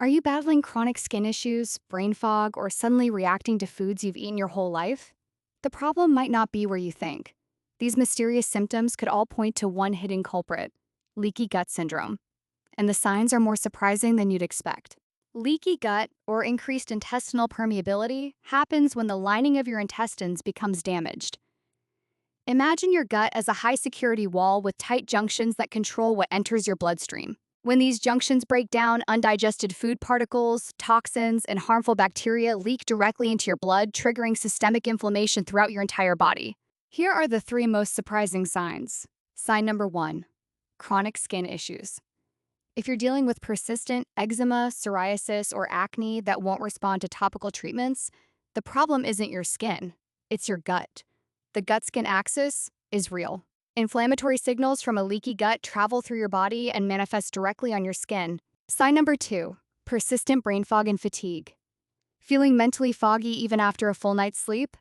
Are you battling chronic skin issues, brain fog, or suddenly reacting to foods you've eaten your whole life? The problem might not be where you think. These mysterious symptoms could all point to one hidden culprit: leaky gut syndrome. And the signs are more surprising than you'd expect. Leaky gut, or increased intestinal permeability, happens when the lining of your intestines becomes damaged. Imagine your gut as a high security wall with tight junctions that control what enters your bloodstream. When these junctions break down, undigested food particles, toxins, and harmful bacteria leak directly into your blood, triggering systemic inflammation throughout your entire body. Here are the three most surprising signs. Sign number one: chronic skin issues. If you're dealing with persistent eczema, psoriasis, or acne that won't respond to topical treatments, the problem isn't your skin, it's your gut. The gut-skin axis is real. Inflammatory signals from a leaky gut travel through your body and manifest directly on your skin. Sign number two: persistent brain fog and fatigue. Feeling mentally foggy even after a full night's sleep?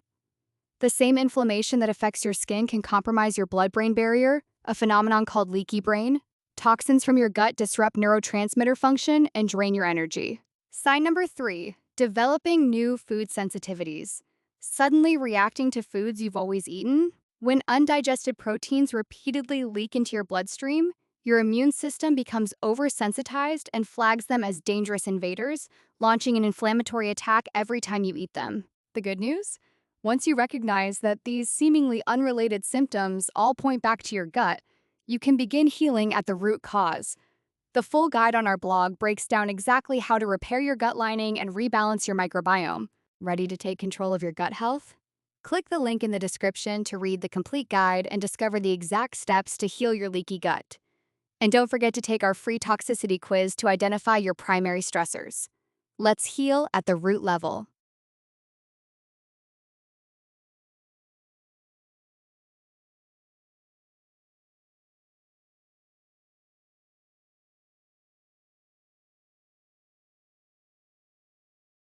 The same inflammation that affects your skin can compromise your blood-brain barrier, a phenomenon called leaky brain. Toxins from your gut disrupt neurotransmitter function and drain your energy. Sign number three: developing new food sensitivities. Suddenly reacting to foods you've always eaten? When undigested proteins repeatedly leak into your bloodstream, your immune system becomes oversensitized and flags them as dangerous invaders, launching an inflammatory attack every time you eat them. The good news? Once you recognize that these seemingly unrelated symptoms all point back to your gut, you can begin healing at the root cause. The full guide on our blog breaks down exactly how to repair your gut lining and rebalance your microbiome. Ready to take control of your gut health? Click the link in the description to read the complete guide and discover the exact steps to heal your leaky gut. And don't forget to take our free toxicity quiz to identify your primary stressors. Let's heal at the root level.